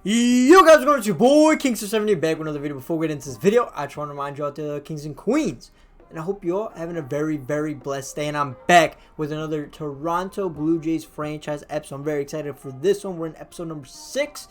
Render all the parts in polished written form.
Yo guys, what's going on? It's your boy King70 back with another video. Before we get into this video, I just want to remind you out there, kings and queens, and I hope you all having a very blessed day. And I'm back with another Toronto Blue Jays franchise episode. I'm very excited for this one. We're in episode number 6.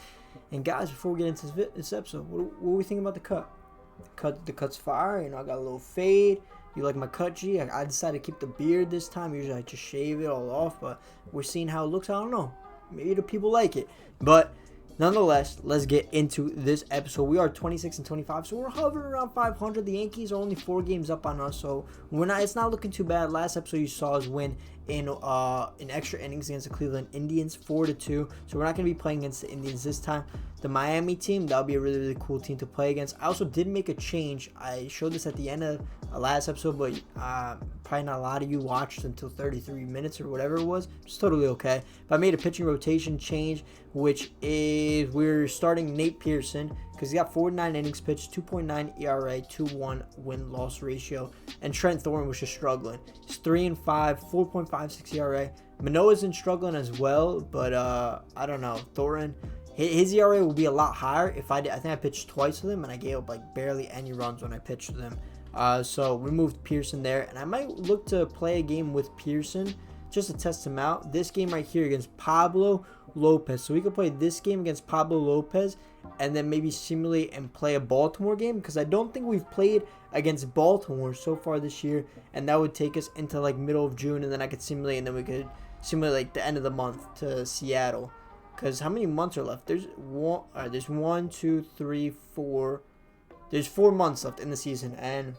And guys, before we get into this episode, what are we thinking about the cut? The cut's fire. You know, I got a little fade. You like my cut, G? I decided to keep the beard this time. Usually I just shave it all off, but we're seeing how it looks. I don't know. Maybe the people like it, but nonetheless, let's get into this episode. We are 26 and 25, so we're hovering around 500. The Yankees are only 4 games up on us, so it's not looking too bad. Last episode you saw us win in extra innings against the Cleveland Indians, 4-2. So we're not going to be playing against the Indians this time. The Miami team, that'll be a really cool team to play against. I also did make a change. I showed this at the end of last episode, but probably not a lot of you watched until 33 minutes or whatever it was. It's totally okay. But I made a pitching rotation change, which is we're starting Nate Pearson because he got 49 innings pitched, 2.9 ERA, 2.1 win-loss ratio, and Trent Thorne was just struggling. He's 3-5, 4.56 ERA. Manoah's been struggling as well, but I don't know. Thorne, his ERA will be a lot higher if I think I pitched twice with him, and I gave up like barely any runs when I pitched with him. So we moved Pearson there, and I might look to play a game with Pearson just to test him out. This game right here against Pablo Lopez. So we could play this game against Pablo Lopez and then maybe simulate and play a Baltimore game, because I don't think we've played against Baltimore so far this year, and that would take us into like middle of June, and then I could simulate, and then we could simulate like the end of the month to Seattle. Because how many months are left? There's 1, 2, 3, 4. There's 4 months left in the season, and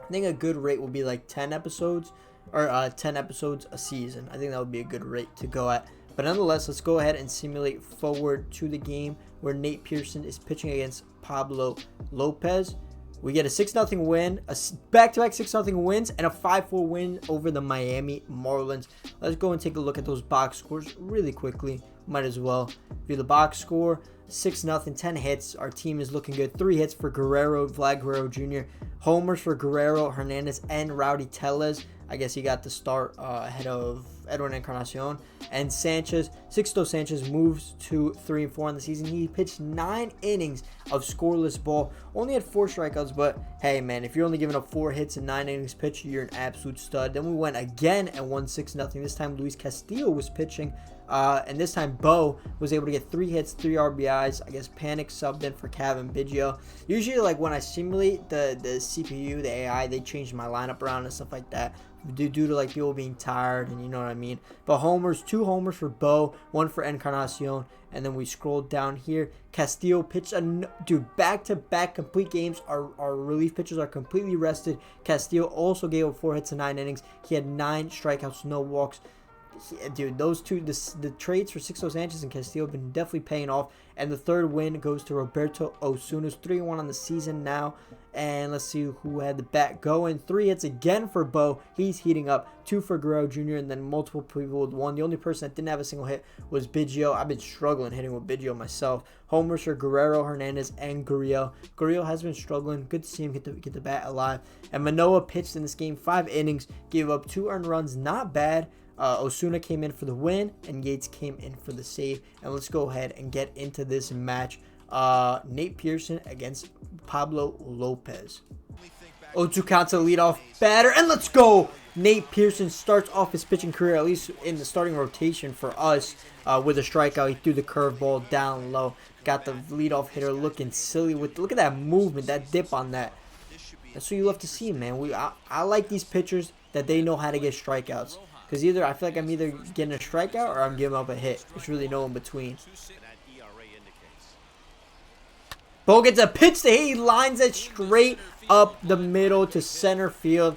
I think a good rate would be like 10 episodes or 10 episodes a season. I think that would be a good rate to go at. But nonetheless, let's go ahead and simulate forward to the game where Nate Pearson is pitching against Pablo Lopez. We get a 6-0 win, a back-to-back 6-0 wins, and a 5-4 win over the Miami Marlins. Let's go and take a look at those box scores really quickly. Might as well view the box score. 6-0, 10 hits. Our team is looking good. 3 hits for Vlad Guerrero Jr. Homers for Guerrero, Hernandez, and Rowdy Tellez. I guess he got the start ahead of Edwin Encarnacion. And Sixto Sanchez moves to 3-4 on the season. He pitched 9 innings of scoreless ball. Only had 4 strikeouts, but hey, man, if you're only giving up 4 hits and 9 innings pitched, you're an absolute stud. Then we went again and won 6-0. This time Luis Castillo was pitching. And this time Bo was able to get 3 hits, 3 RBIs. I guess Panic subbed in for Kevin Biggio. Usually, like when I simulate the CPU, the AI, they change my lineup around and stuff like that due to like people being tired, and you know what I mean. But 2 homers for Bo, 1 for Encarnacion, and then we scrolled down here. Castillo pitched back-to-back complete games. Our relief pitchers are completely rested. Castillo also gave up 4 hits and 9 innings. He had 9 strikeouts, no walks. Dude, those two, the trades for Sixto Sanchez and Castillo have been definitely paying off. And the third win goes to Roberto Osuna. 3-1 on the season now. And let's see who had the bat going. 3 hits again for Bo. He's heating up. 2 for Guerrero Jr. and then multiple people with 1. The only person that didn't have a single hit was Biggio. I've been struggling hitting with Biggio myself. Homers for Guerrero, Hernandez, and Gurriel. Gurriel has been struggling. Good to see him get the bat alive. And Manoah pitched in this game 5 innings. Gave up 2 earned runs. Not bad. Osuna came in for the win, and Yates came in for the save. And let's go ahead and get into this match. Nate Pearson against Pablo Lopez. 0-2 count to leadoff batter, and let's go! Nate Pearson starts off his pitching career, at least in the starting rotation for us, with a strikeout. He threw the curveball down low. Got the leadoff hitter looking silly look at that movement, that dip on that. That's what you love to see, man. I like these pitchers that they know how to get strikeouts. Because I feel like I'm either getting a strikeout or I'm giving up a hit. There's really no in between. Bo gets a pitch to hit. He lines it straight up the middle to center field.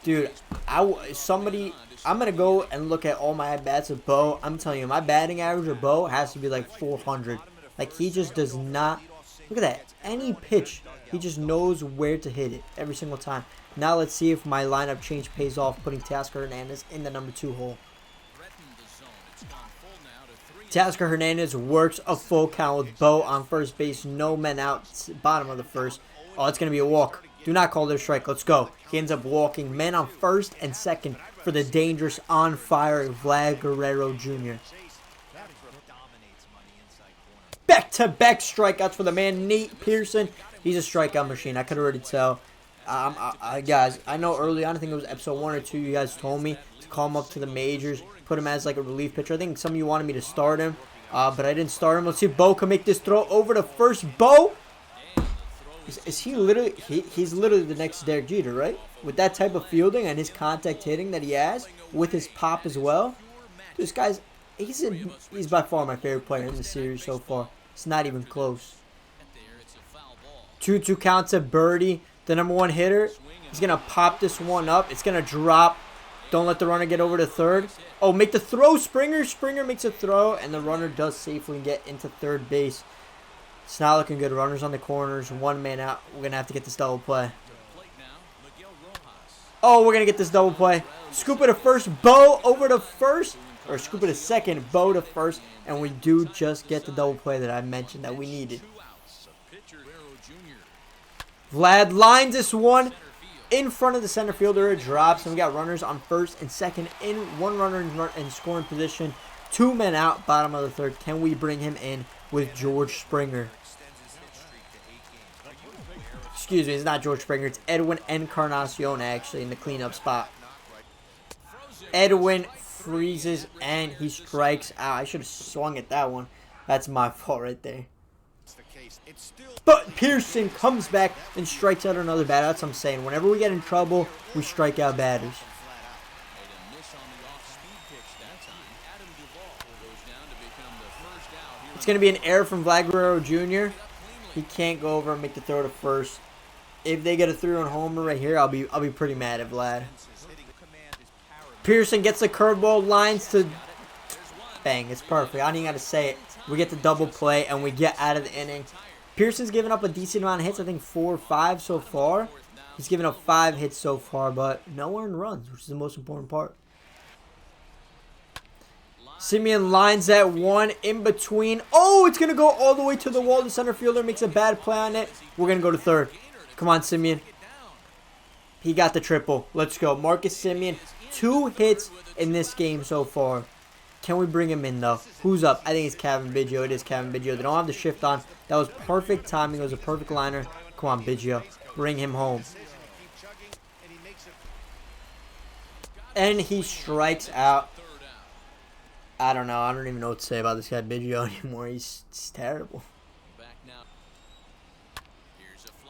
Dude, I'm going to go and look at all my at-bats of Bo. I'm telling you, my batting average of Bo has to be like 400. Like, he just does not. Look at that. Any pitch, he just knows where to hit it every single time. Now let's see if my lineup change pays off, putting Teoscar Hernandez in the number 2 hole. Teoscar Hernandez works a full count with Bo on first base. No men out, bottom of the first. Oh, it's going to be a walk. Do not call it a strike. Let's go. He ends up walking. Men on first and second for the dangerous, on fire Vlad Guerrero Jr. back-to-back strikeouts for the man, Nate Pearson. He's a strikeout machine. I could already tell. Guys, I know early on, I think it was episode 1 or 2, you guys told me to call him up to the majors, put him as like a relief pitcher. I think some of you wanted me to start him, but I didn't start him. Let's see if Bo can make this throw over to first. Bo, is he literally, he's literally the next Derek Jeter, right? With that type of fielding and his contact hitting that he has, with his pop as well. This guy's, he's by far my favorite player in the series so far. It's not even close. 2-2 count to Birdie, the #1 hitter. He's going to pop this one up. It's going to drop. Don't let the runner get over to third. Oh, make the throw, Springer. Springer makes a throw, and the runner does safely get into third base. It's not looking good. Runners on the corners. 1 man out. We're going to have to get this double play. Oh, we're going to get this double play. Scoop it to first. Bo over to first. Or scoop it to second. Bo to first. And we do just get the double play that I mentioned that we needed. Vlad lines this one in front of the center fielder. It drops, and we got runners on first and second. In 1 runner in scoring position. 2 men out, bottom of the third. Can we bring him in with George Springer? Excuse me, it's not George Springer. It's Edwin Encarnacion, actually, in the cleanup spot. Edwin freezes, and he strikes out. I should have swung at that one. That's my fault right there. But Pearson comes back and strikes out another batter. That's what I'm saying. Whenever we get in trouble, we strike out batters. It's going to be an error from Vlad Guerrero Jr. He can't go over and make the throw to first. If they get a 3-run homer right here, I'll be pretty mad at Vlad. Pearson gets the curveball, lines to bang. It's perfect. I don't even got to say it. We get the double play and we get out of the inning. Pearson's given up a decent amount of hits. I think 4 or 5 so far. He's given up 5 hits so far, but no earned runs, which is the most important part. Simeon lines that one in between. Oh, it's going to go all the way to the wall. The center fielder makes a bad play on it. We're going to go to third. Come on, Simeon. He got the triple. Let's go. Marcus Simeon, 2 hits in this game so far. Can we bring him in, though? Who's up? I think it's Kevin Biggio. It is Kevin Biggio. They don't have the shift on. That was perfect timing. It was a perfect liner. Come on, Biggio. Bring him home. And he strikes out. I don't know. I don't even know what to say about this guy Biggio anymore. He's terrible.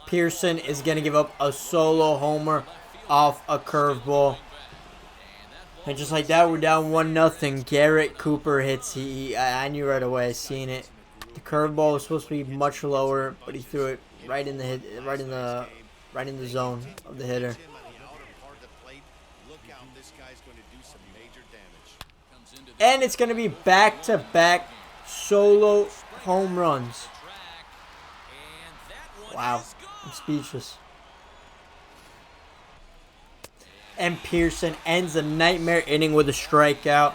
Pearson is going to give up a solo homer off a curveball. And just like that, we're down 1-0. Garrett Cooper hits. I knew right away. I seen it. The curveball was supposed to be much lower, but he threw it right in the zone of the hitter. And it's going to be back-to-back solo home runs. Wow, I'm speechless. And Pearson ends the nightmare inning with a strikeout.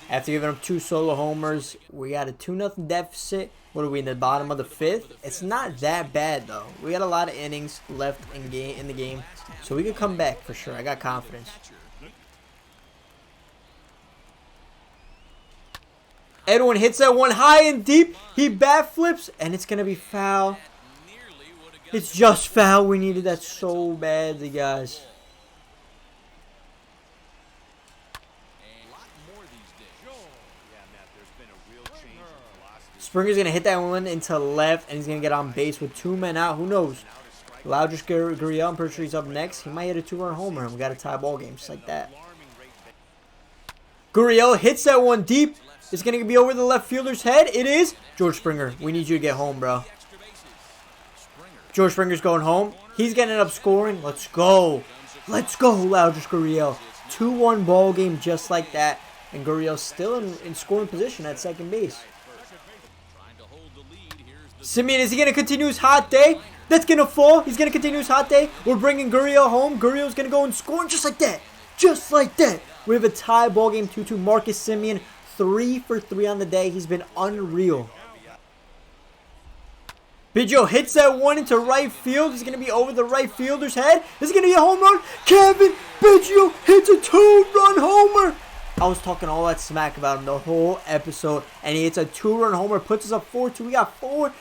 After giving up 2 solo homers, we got a 2-0 deficit. What are we in the bottom of the 5th? It's not that bad though. We got a lot of innings left in the game, so we could come back for sure. I got confidence. Edwin hits that one high and deep. He bat flips, and it's gonna be foul. It's just foul. We needed that so badly, guys. Springer's going to hit that one into left, and he's going to get on base with 2 men out. Who knows? Loudrich Gurriel, I'm pretty sure he's up next. He might hit a 2-run homer, and we got a tie ball game just like that. Gurriel hits that one deep. It's going to be over the left fielder's head. It is. George Springer, we need you to get home, bro. George Springer's going home. He's going to end up scoring. Let's go. Let's go, Loudrich Gurriel. 2-1 ball game just like that. And Gurriel's still in scoring position at second base. Simeon, is he going to continue his hot day? That's going to fall. He's going to continue his hot day. We're bringing Gurriel home. Gurriel's going to go and score just like that. Just like that. We have a tie ball game 2-2. Marcus Simeon, 3 for 3 on the day. He's been unreal. Biggio hits that one into right field. He's going to be over the right fielder's head. This is going to be a home run. Kevin Biggio hits a 2-run homer. I was talking all that smack about him the whole episode, and he hits a 2-run homer, puts us up 4-2. We got 4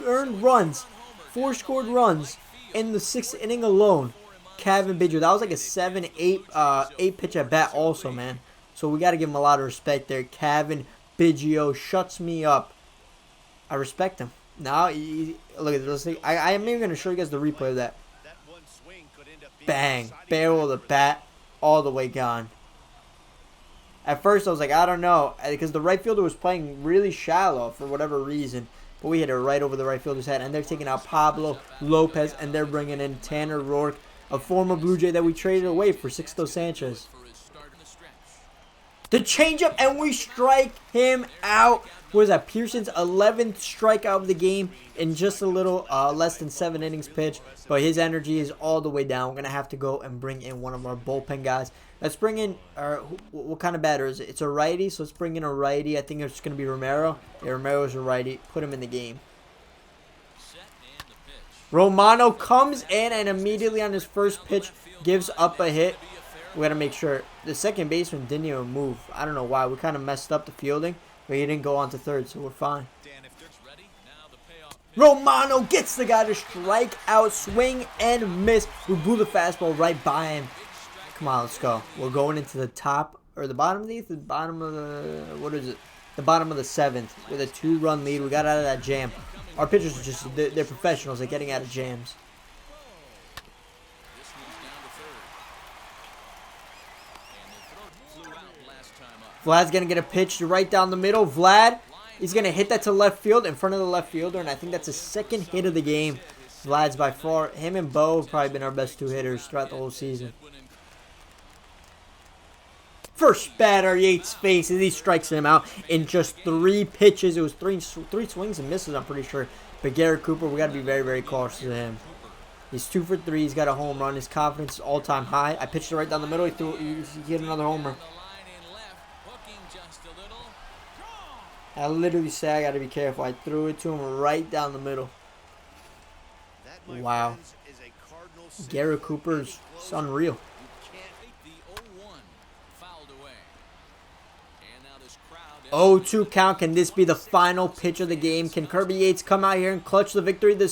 earned runs, 4 scored runs in the 6th inning alone. Kevin Biggio, that was like a 7-8 pitch at bat also, man. So we got to give him a lot of respect there. Kevin Biggio shuts me up. I respect him. Now, look at this. I am even going to show you guys the replay of that. Bang. Barrel of the bat. All the way gone. At first, I was like, I don't know. Because the right fielder was playing really shallow for whatever reason. But we hit it right over the right fielder's head. And they're taking out Pablo Lopez. And they're bringing in Tanner Rourke, a former Blue Jay that we traded away for Sixto Sanchez. The changeup, and we strike him out. What is that? Pearson's 11th strikeout of the game in just a little less than 7 innings pitch. But his energy is all the way down. We're going to have to go and bring in one of our bullpen guys. Let's bring in, what kind of batter is it? It's a righty, so let's bring in a righty. I think it's going to be Romero. Yeah, Romero's a righty. Put him in the game. Romano comes in and immediately on his first pitch gives up a hit. We got to make sure. The second baseman didn't even move. I don't know why. We kind of messed up the fielding, but he didn't go on to third, so we're fine. Romano gets the guy to strike out, swing and miss. We blew the fastball right by him. Come on, let's go. We're going into the top, or the bottom of the 8th, the bottom of the, what is it? The bottom of the 7th with a 2-run lead. We got out of that jam. Our pitchers are just, they're professionals. They're getting out of jams. Vlad's going to get a pitch right down the middle. Vlad, he's going to hit that to left field in front of the left fielder, and I think that's his 2nd hit of the game. Vlad's by far, him and Bo have probably been our best 2 hitters throughout the whole season. First batter, Yates faces. He strikes him out in just 3 pitches. It was three swings and misses, I'm pretty sure. But Garrett Cooper, we got to be very, very cautious of him. He's 2 for 3. He's got a home run. His confidence is all-time high. I pitched it right down the middle. He hit another homer. I literally say I got to be careful. I threw it to him right down the middle. Wow. Garrett Cooper's unreal. 0-2 count. Can this be the final pitch of the game? Can Kirby Yates come out here and clutch the victory? The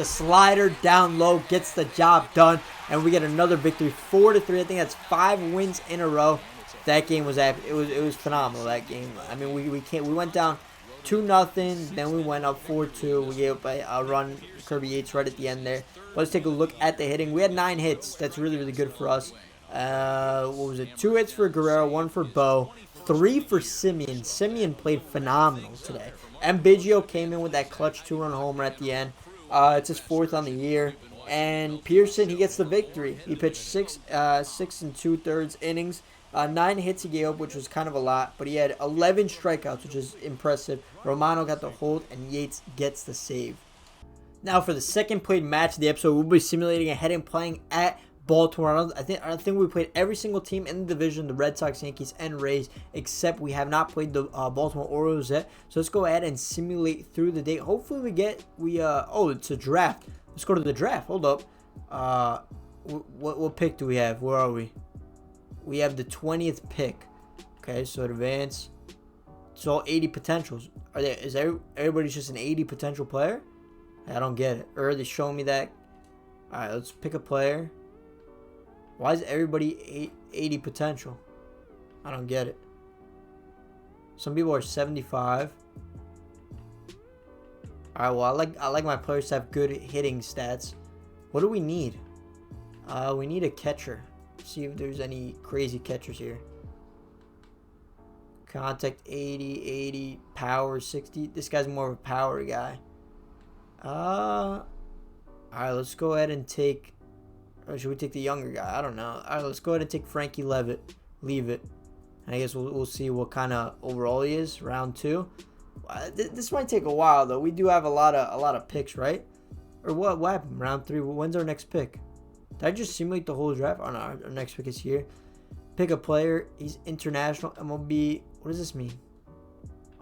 slider down low gets the job done, and we get another victory, 4-3. I think that's 5 wins in a row. That game was it was phenomenal. That game. I mean, we went down 2-0, then we went up 4-2. We gave up a run, Kirby Yates right at the end there. Let's take a look at the hitting. We had 9 hits. That's really, really good for us. What was it? 2 hits for Guerrero, 1 for Bo, 3 for Simeon. Simeon played phenomenal today. And Biggio came in with that clutch 2-run homer at the end. It's his 4th on the year. And Pearson, he gets the victory. He pitched 6 2/3 innings. 9 hits he gave up, which was kind of a lot. But he had 11 strikeouts, which is impressive. Romano got the hold, and Yates gets the save. Now for the second played match of the episode, we'll be simulating ahead and playing at Baltimore. I think we played every single team in the division, the Red Sox, Yankees, and Rays, except we have not played the Baltimore Orioles yet. So let's go ahead and simulate through the day. Hopefully oh, it's a draft. Let's go to the draft. Hold up. What pick do we have? Where are we? We have the 20th pick. Okay, so advance. It's all 80 potentials. Is everybody's just an 80 potential player? I don't get it. Or are they showing me that? Alright, let's pick a player. Why is everybody 80 potential? I don't get it. Some people are 75. Alright, well, I like my players to have good hitting stats. What do we need? We need a catcher. See if there's any crazy catchers here. Contact 80, power 60. This guy's more of a power guy. Alright, let's go ahead and take... Or should we take the younger guy? I don't know. Alright, let's go ahead and take Frankie Levitt. Leave it. I guess we'll see what kind of overall he is. Round 2. This might take a while, though. We do have a lot of picks, right? Or what happened? Round 3. When's our next pick? Did I just simulate the whole draft? Oh, no. Our next pick is here. Pick a player. He's international. MLB. What does this mean?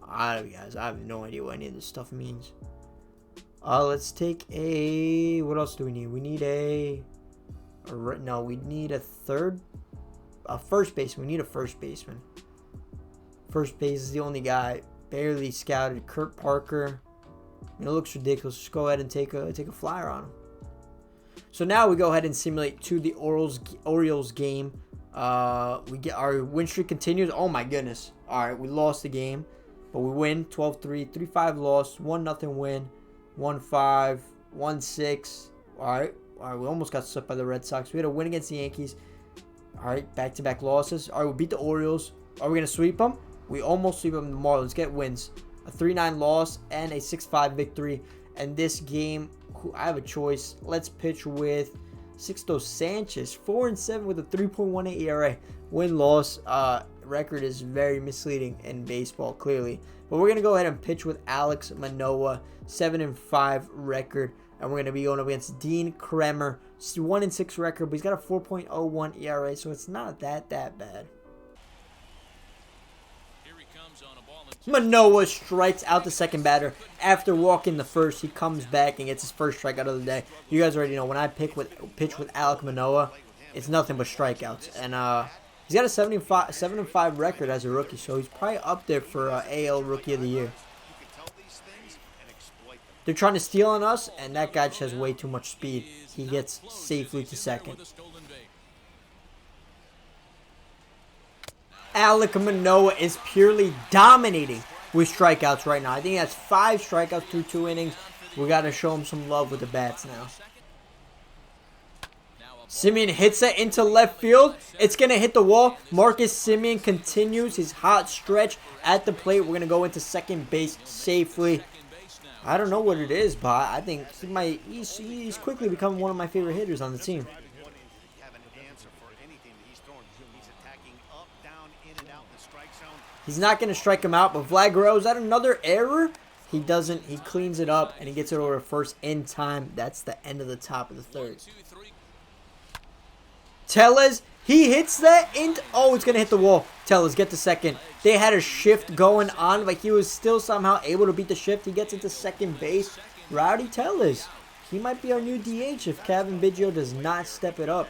I don't know, guys. I have no idea what any of this stuff means. Let's take a... What else do we need? We need a... No, we need a third a first baseman. We need a first baseman. First base is the only guy barely scouted. Kurt Parker. It looks ridiculous. Just go ahead and take a flyer on him. So now we go ahead and simulate to the Orioles game. We get our win streak continues. Oh my goodness. All right, we lost the game, but we win 12-3, 3-5 loss, 1-0 win, 1-5, 1-6. All right, we almost got swept by the Red Sox. We had a win against the Yankees. All right, back-to-back losses. All right, we beat the Orioles. Are we gonna sweep them? We almost sweep them. The Marlins get wins. A 3-9 loss and a 6-5 victory. And this game, I have a choice. Let's pitch with Sixto Sanchez, 4-7 with a 3.18 ERA. Win-loss record is very misleading in baseball, clearly. But we're gonna go ahead and pitch with Alex Manoah, 7-5 record, and we're gonna be going up against Dean Kremer, 1-6 record, but he's got a 4.01 ERA, so it's not that bad. Manoah strikes out the second batter. After walking the first, he comes back and gets his first strikeout of the day. You guys already know when I pitch with Alek Manoah, it's nothing but strikeouts. And he's got a 7-5 record as a rookie, so he's probably up there for AL Rookie of the Year. They're trying to steal on us, and that guy just has way too much speed. He gets safely to second. Alek Manoah is purely dominating with strikeouts right now. I think he has 5 strikeouts through 2 innings. We got to show him some love with the bats now. Semien hits it into left field. It's going to hit the wall. Marcus Semien continues his hot stretch at the plate. We're going to go into second base safely. I don't know what it is, but I think he's quickly becoming one of my favorite hitters on the team. He's not going to strike him out, but Vlad Guerrero, is that another error? He doesn't. He cleans it up, and he gets it over to first in time. That's the end of the top of the third. Tellez, he hits that in. Oh, it's going to hit the wall. Tellez, get to second. They had a shift going on, but he was still somehow able to beat the shift. He gets into second base. Rowdy Tellez, he might be our new DH if Kevin Biggio does not step it up.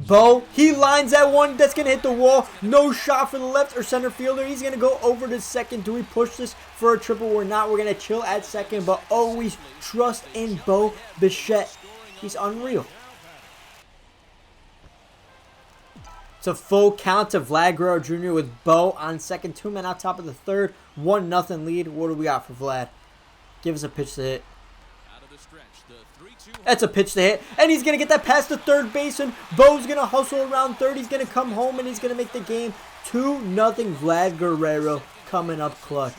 Bo, he lines that one. That's going to hit the wall. No shot for the left or center fielder. He's going to go over to second. Do we push this for a triple? We're not. We're going to chill at second, but always trust in Bo Bichette. He's unreal. It's a full count to Vlad Guerrero Jr. with Bo on second. 2 men out top of the third. 1-0 lead. What do we got for Vlad? Give us a pitch to hit. That's a pitch to hit. And he's going to get that past the third baseman. Bo's going to hustle around third. He's going to come home and he's going to make the game 2-0. Vlad Guerrero coming up clutch.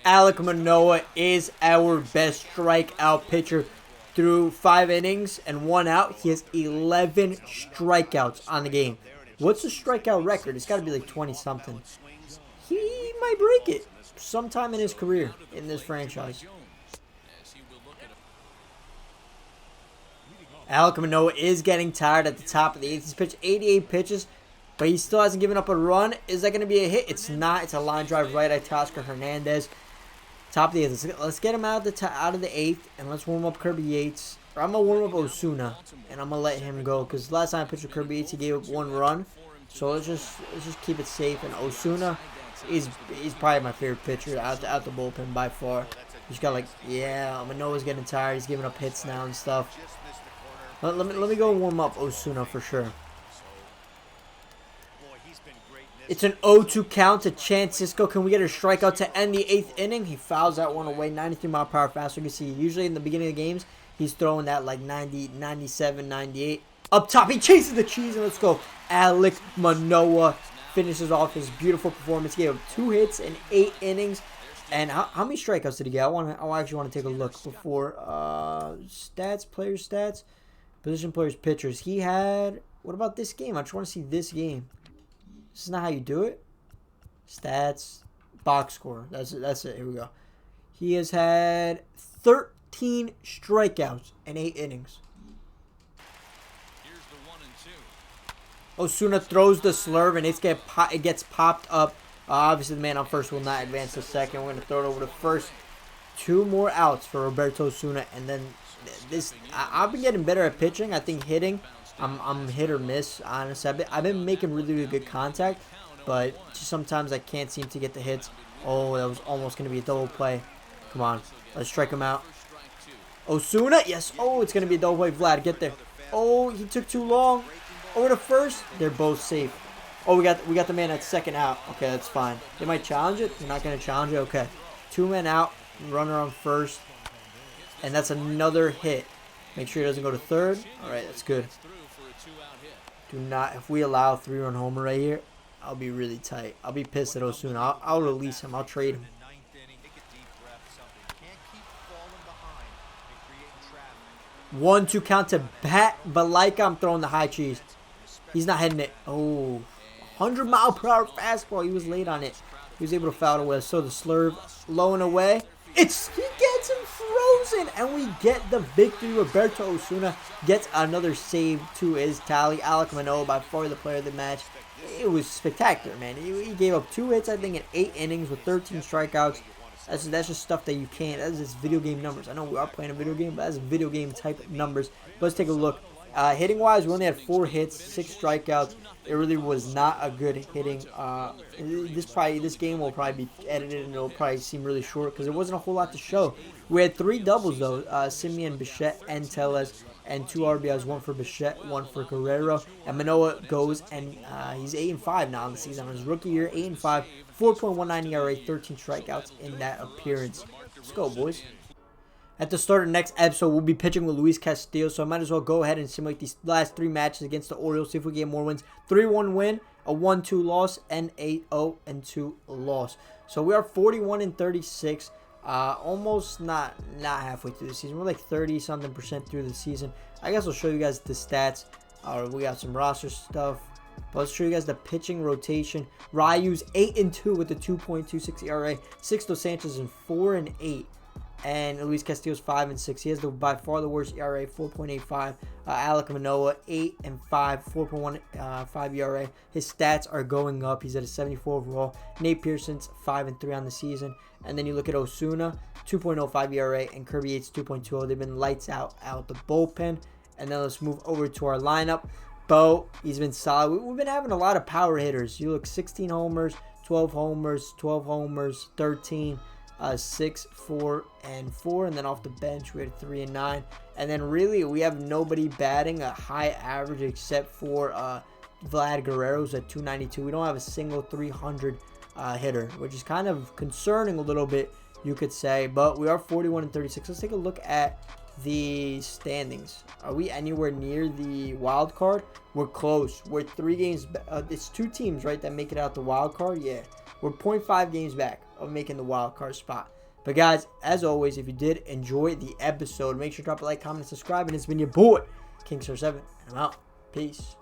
Alek Manoah is our best strikeout pitcher. Through 5 innings and 1 out, he has 11 strikeouts on the game. What's the strikeout record? It's got to be like 20-something. He might break it sometime in his career in this franchise. Alek Manoah is getting tired at the top of the 8th. He's pitched 88 pitches, but he still hasn't given up a run. Is that going to be a hit? It's not. It's a line drive right at Teoscar Hernandez. Top of the 8th. Let's get him out of the 8th, and let's warm up Kirby Yates. Or I'm going to warm up Osuna, and I'm going to let him go. Because last time I pitched with Kirby Yates, he gave up 1 run. So let's just keep it safe. And Osuna is probably my favorite pitcher out the bullpen by far. He's got Manoah's getting tired. He's giving up hits now and stuff. Let me go warm up Osuna for sure. It's an 0-2 count to Chance Cisco. Can we get a strikeout to end the 8th inning? He fouls that one away. 93-mile-per-hour fastball. You can see usually in the beginning of the games, he's throwing that like 90, 97, 98. Up top, he chases the cheese, and let's go. Alek Manoah finishes off his beautiful performance. He gave up 2 hits in 8 innings. And how many strikeouts did he get? I actually want to take a look before. Stats, players' stats, position players, pitchers. He had, what about this game? I just want to see this game. This is not how you do it. Stats, box score. That's it. Here we go. He has had 13 strikeouts in 8 innings. Here's the 1-2. Osuna throws the slurve and it gets popped up. Obviously, the man on first will not advance to second. We're going to throw it over to first. 2 more outs for Roberto Osuna, and then I've been getting better at pitching. I think hitting, I'm hit or miss. Honestly, I've been making really good contact, but just sometimes I can't seem to get the hits. Oh, that was almost gonna be a double play. Come on, let's strike him out. Osuna, yes. Oh, it's gonna be a double play. Vlad, get there. Oh, he took too long. Over to first. They're both safe. Oh, we got the man at second out. Okay, that's fine. They might challenge it. They're not gonna challenge it. Okay, 2 men out. Runner on first, and that's another hit. Make sure he doesn't go to third. All right, that's good. Do not. If we allow a 3-run homer right here, I'll be really tight. I'll be pissed at Osuna. I'll release him. I'll trade him. 1-2 count to bat, but like I'm throwing the high cheese. He's not hitting it. Oh, 100-mile-per-hour fastball. He was late on it. He was able to foul it away. So the slurve low and away. He gets him frozen, and we get the victory. Roberto Osuna gets another save to his tally. Alek Manoah, by far the player of the match. It was spectacular, man. He gave up 2 hits, I think, in 8 innings with 13 strikeouts. That's just stuff that you can't. That's just video game numbers. I know we are playing a video game, but that's video game type numbers. But let's take a look. Hitting wise, we only had 4 hits, 6 strikeouts. It really was not a good hitting. This game will probably be edited and it'll probably seem really short because there wasn't a whole lot to show. We had 3 doubles though. Simeon, Bichette, and Tellez, and 2 RBIs, 1 for Bichette, 1 for Guerrero. And Manoah goes and he's 8-5 now in the season. On his rookie year, 8-5, 4.19 ERA, 13 strikeouts in that appearance. Let's go, boys. At the start of the next episode, we'll be pitching with Luis Castillo, so I might as well go ahead and simulate these last 3 matches against the Orioles, see if we get more wins. 3-1 win, a 1-2 loss, and 8-0-2 loss. So we are 41-36, almost not halfway through the season. We're like 30-something% through the season. I guess I'll show you guys the stats. We got some roster stuff. But let's show you guys the pitching rotation. Ryu's 8-2 with a 2.26 ERA. Sixto Sanchez is 4-8. And Luis Castillo's 5-6. He has by far the worst ERA, 4.85. Alek Manoah, 8-5, 4.15 ERA. His stats are going up. He's at a 74 overall. Nate Pearson's 5-3 on the season. And then you look at Osuna, 2.05 ERA, and Kirby Yates 2.20. They've been lights out the bullpen. And then let's move over to our lineup. Bo, he's been solid. We've been having a lot of power hitters. You look 16 homers, 12 homers, 12 homers, 13. 6, 4, and 4, and then off the bench we had 3 and 9, and then really we have nobody batting a high average except for Vlad Guerrero's at 292. We don't have a single 300 hitter, which is kind of concerning a little bit, you could say, but we are 41-36. Let's take a look at the standings. Are we anywhere near the wild card? We're close. We're 3 games. It's 2 teams, right, that make it out the wild card. Yeah, we're 0.5 games back of making the wild card spot. But guys, as always, if you did enjoy the episode, make sure to drop a like, comment, and subscribe. And it's been your boy, King7, and I'm out. Peace.